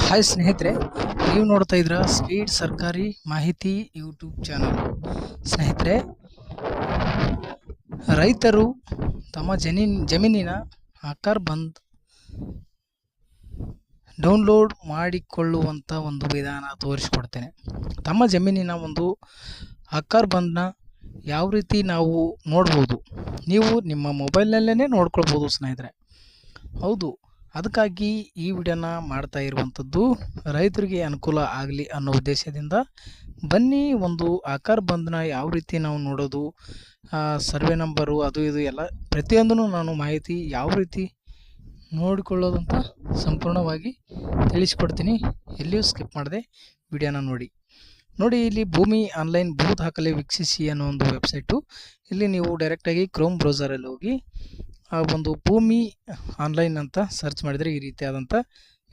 Hi ಸ್ನೇಹಿತರೆ, ನೀವು ನೋಡ್ತಾ ಇದ್ರ ಸ್ಪೀಡ್ ಸರ್ಕಾರಿ ಮಾಹಿತಿ ಯೂಟ್ಯೂಬ್ ಚಾನಲ್. ಸ್ನೇಹಿತರೆ, ರೈತರು ತಮ್ಮ ಜಮೀನಿನ ಆಕಾರ್ ಬಂದ್ ಡೌನ್ಲೋಡ್ ಮಾಡಿಕೊಳ್ಳುವಂಥ ಒಂದು ವಿಧಾನ ತೋರಿಸಿಕೊಡ್ತೇನೆ. ತಮ್ಮ ಜಮೀನಿನ ಒಂದು ಆಕಾರ್ ಬಂದ್ನ ಯಾವ ರೀತಿ ನಾವು ನೋಡ್ಬೋದು, ನೀವು ನಿಮ್ಮ ಮೊಬೈಲ್ನಲ್ಲೇ ನೋಡ್ಕೊಳ್ಬೋದು ಸ್ನೇಹಿತರೆ. ಹೌದು, ಅದಕ್ಕಾಗಿ ಈ ವಿಡಿಯೋನ ಮಾಡ್ತಾ ಇರುವಂಥದ್ದು ರೈತರಿಗೆ ಅನುಕೂಲ ಆಗಲಿ ಅನ್ನೋ ಉದ್ದೇಶದಿಂದ. ಬನ್ನಿ, ಒಂದು ಆಕಾರ್ ಬಂದ್ನ ಯಾವ ರೀತಿ ನಾವು ನೋಡೋದು, ಸರ್ವೆ ನಂಬರು, ಅದು ಇದು ಎಲ್ಲ ಪ್ರತಿಯೊಂದೂ ನಾನು ಮಾಹಿತಿ ಯಾವ ರೀತಿ ನೋಡಿಕೊಳ್ಳೋದಂತ ಸಂಪೂರ್ಣವಾಗಿ ತಿಳಿಸ್ಕೊಡ್ತೀನಿ. ಎಲ್ಲಿಯೂ ಸ್ಕಿಪ್ ಮಾಡದೆ ವಿಡಿಯೋನ ನೋಡಿ. ಇಲ್ಲಿ ಭೂಮಿ ಆನ್ಲೈನ್ ಭೂ ದಾಖಲೆ ವೀಕ್ಷಿಸಿ ಅನ್ನೋ ಒಂದು ವೆಬ್ಸೈಟು. ಇಲ್ಲಿ ನೀವು ಡೈರೆಕ್ಟಾಗಿ ಕ್ರೋಮ್ ಬ್ರೌಸರಲ್ಲಿ ಹೋಗಿ ಆ ಒಂದು ಭೂಮಿ ಆನ್ಲೈನ್ ಅಂತ ಸರ್ಚ್ ಮಾಡಿದರೆ ಈ ರೀತಿಯಾದಂಥ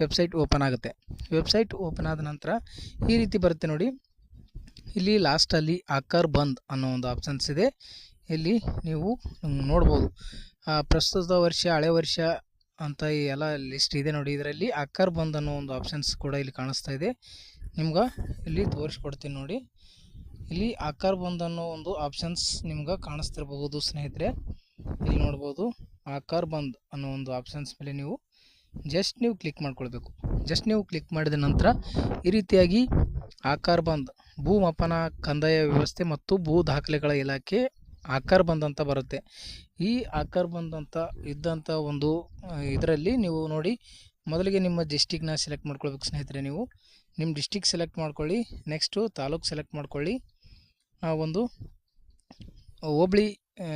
ವೆಬ್ಸೈಟ್ ಓಪನ್ ಆಗುತ್ತೆ. ವೆಬ್ಸೈಟ್ ಓಪನ್ ಆದ ನಂತರ ಈ ರೀತಿ ಬರುತ್ತೆ ನೋಡಿ. ಇಲ್ಲಿ ಲಾಸ್ಟಲ್ಲಿ ಆಕಾರ್ ಬಂದ್ ಅನ್ನೋ ಒಂದು ಆಪ್ಷನ್ಸ್ ಇದೆ. ಇಲ್ಲಿ ನೀವು ನೋಡ್ಬೋದು ಪ್ರಸ್ತುತ ವರ್ಷ, ಹಳೆ ವರ್ಷ ಅಂತ ಎಲ್ಲ ಲಿಸ್ಟ್ ಇದೆ ನೋಡಿ. ಇದರಲ್ಲಿ ಆಕಾರ್ ಬಂದ್ ಅನ್ನೋ ಒಂದು ಆಪ್ಷನ್ಸ್ ಕೂಡ ಇಲ್ಲಿ ಕಾಣಿಸ್ತಾ ಇದೆ. ನಿಮ್ಗೆ ಇಲ್ಲಿ ತೋರಿಸ್ಕೊಡ್ತೀನಿ ನೋಡಿ. ಇಲ್ಲಿ ಆಕಾರ್ ಬಂದ್ ಅನ್ನೋ ಒಂದು ಆಪ್ಷನ್ಸ್ ನಿಮ್ಗೆ ಕಾಣಿಸ್ತಿರಬಹುದು ಸ್ನೇಹಿತರೆ. ಇಲ್ಲಿ ನೋಡ್ಬೋದು ಆಕಾರ್ ಬಂದ್ ಅನ್ನೋ ಒಂದು ಆಪ್ಷನ್ಸ್ ಮೇಲೆ ನೀವು ಕ್ಲಿಕ್ ಮಾಡ್ಕೊಳ್ಬೇಕು. ನೀವು ಕ್ಲಿಕ್ ಮಾಡಿದ ನಂತರ ಈ ರೀತಿಯಾಗಿ ಆಕಾರ್ ಬಂದ್ ಭೂ ಮಾಪನ, ಕಂದಾಯ ವ್ಯವಸ್ಥೆ ಮತ್ತು ಭೂ ದಾಖಲೆಗಳ ಇಲಾಖೆ ಆಕಾರ್ ಬಂದ್ ಅಂತ ಬರುತ್ತೆ. ಈ ಆಕಾರ್ ಬಂದ್ ಅಂತ ಇದ್ದಂಥ ಒಂದು ಇದರಲ್ಲಿ ನೀವು ನೋಡಿ, ಮೊದಲಿಗೆ ನಿಮ್ಮ ಡಿಸ್ಟಿಕ್ನ ಸೆಲೆಕ್ಟ್ ಮಾಡ್ಕೊಳ್ಬೇಕು ಸ್ನೇಹಿತರೆ. ನೀವು ನಿಮ್ಮ ಡಿಸ್ಟಿಕ್ ಸೆಲೆಕ್ಟ್ ಮಾಡ್ಕೊಳ್ಳಿ. ನೆಕ್ಸ್ಟು ತಾಲೂಕು ಸೆಲೆಕ್ಟ್ ಮಾಡ್ಕೊಳ್ಳಿ. ಒಂದು ಹೋಬಳಿ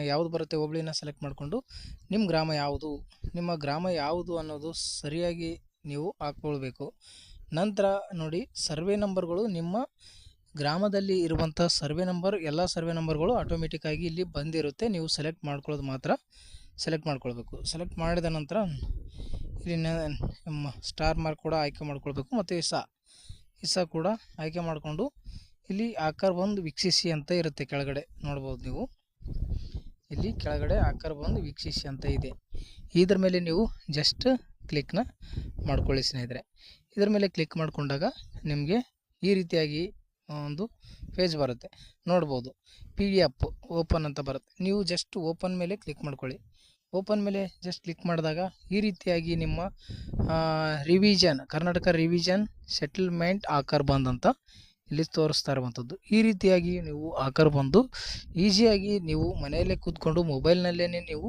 ಯಾವುದು ಬರುತ್ತೆ, ಹೋಬಳಿನ ಸೆಲೆಕ್ಟ್ ಮಾಡಿಕೊಂಡು ನಿಮ್ಮ ಗ್ರಾಮ ಯಾವುದು ಅನ್ನೋದು ಸರಿಯಾಗಿ ನೀವು ಹಾಕ್ಕೊಳ್ಬೇಕು. ನಂತರ ನೋಡಿ, ಸರ್ವೆ ನಂಬರ್ಗಳು, ನಿಮ್ಮ ಗ್ರಾಮದಲ್ಲಿ ಇರುವಂಥ ಸರ್ವೆ ನಂಬರ್, ಎಲ್ಲ ಸರ್ವೆ ನಂಬರ್ಗಳು ಆಟೋಮೆಟಿಕ್ಕಾಗಿ ಇಲ್ಲಿ ಬಂದಿರುತ್ತೆ. ನೀವು ಸೆಲೆಕ್ಟ್ ಮಾಡ್ಕೊಳ್ಳೋದು ಮಾತ್ರ ಸೆಲೆಕ್ಟ್ ಮಾಡ್ಕೊಳ್ಬೇಕು. ಸೆಲೆಕ್ಟ್ ಮಾಡಿದ ನಂತರ ಇಲ್ಲಿ ಸ್ಟಾರ್ ಮಾರ್ಕ್ ಕೂಡ ಆಯ್ಕೆ ಮಾಡ್ಕೊಳ್ಬೇಕು. ಮತ್ತು ಇಸ ಕೂಡ ಆಯ್ಕೆ ಮಾಡಿಕೊಂಡು ಇಲ್ಲಿ ಆಕಾರ್ ಬಂದ್ ವೀಕ್ಷಿಸಿ ಅಂತ ಇರುತ್ತೆ. ಕೆಳಗಡೆ ನೋಡ್ಬೋದು ನೀವು, ಇಲ್ಲಿ ಕೆಳಗಡೆ ಆಕಾರ್ ಬಂದ್ ವೀಕ್ಷಿಸಿ ಅಂತ ಇದೆ. ಇದರ ಮೇಲೆ ನೀವು ಜಸ್ಟ್ ಕ್ಲಿಕ್ನ ಮಾಡ್ಕೊಳ್ಳಿ ಸ್ನೇಹಿತರೆ. ಇದರ ಮೇಲೆ ಕ್ಲಿಕ್ ಮಾಡಿಕೊಂಡಾಗ ನಿಮಗೆ ಈ ರೀತಿಯಾಗಿ ಒಂದು ಪೇಜ್ ಬರುತ್ತೆ. ನೋಡ್ಬೋದು PDF ಓಪನ್ ಅಂತ ಬರುತ್ತೆ. ನೀವು ಜಸ್ಟ್ ಓಪನ್ ಮೇಲೆ ಕ್ಲಿಕ್ ಮಾಡ್ಕೊಳ್ಳಿ. ಓಪನ್ ಮೇಲೆ ಜಸ್ಟ್ ಕ್ಲಿಕ್ ಮಾಡಿದಾಗ ಈ ರೀತಿಯಾಗಿ ನಿಮ್ಮ ರಿವಿಷನ್, ಕರ್ನಾಟಕ ರಿವಿಷನ್ ಸೆಟಲ್ಮೆಂಟ್ ಆಕಾರ್ ಬಂದ್ ಅಂತ ಇಲ್ಲಿ ತೋರಿಸ್ತಾ ಇರುವಂಥದ್ದು. ಈ ರೀತಿಯಾಗಿ ನೀವು ಆಕಾರ್ ಬಂದು ಈಸಿಯಾಗಿ ನೀವು ಮನೆಯಲ್ಲೇ ಕೂತ್ಕೊಂಡು ಮೊಬೈಲ್ನಲ್ಲೇ ನೀವು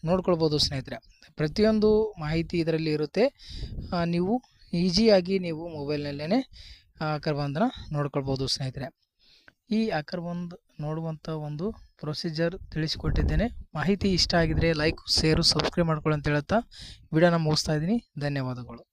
ನೋಡ್ಕೊಳ್ಬೋದು ಸ್ನೇಹಿತರೆ. ಪ್ರತಿಯೊಂದು ಮಾಹಿತಿ ಇದರಲ್ಲಿ ಇರುತ್ತೆ. ನೀವು ಈಸಿಯಾಗಿ ನೀವು ಮೊಬೈಲ್ನಲ್ಲೇ ಆಕಾರ್ ಬಂದನ್ನ ನೋಡ್ಕೊಳ್ಬೋದು ಸ್ನೇಹಿತರೆ. ಈ ಆಕಾರ್ ಬಂದ್ ನೋಡುವಂಥ ಒಂದು ಪ್ರೊಸೀಜರ್ ತಿಳಿಸಿಕೊಟ್ಟಿದ್ದೇನೆ. ಮಾಹಿತಿ ಇಷ್ಟ ಆಗಿದ್ರೆ ಲೈಕ್, ಶೇರು, ಸಬ್ಸ್ಕ್ರೈಬ್ ಮಾಡ್ಕೊಳ್ಳಿ ಅಂತ ಹೇಳ್ತಾ ವಿಡಿಯೋನ ಮುಗಿಸ್ತಾ ಇದ್ದೀನಿ. ಧನ್ಯವಾದಗಳು.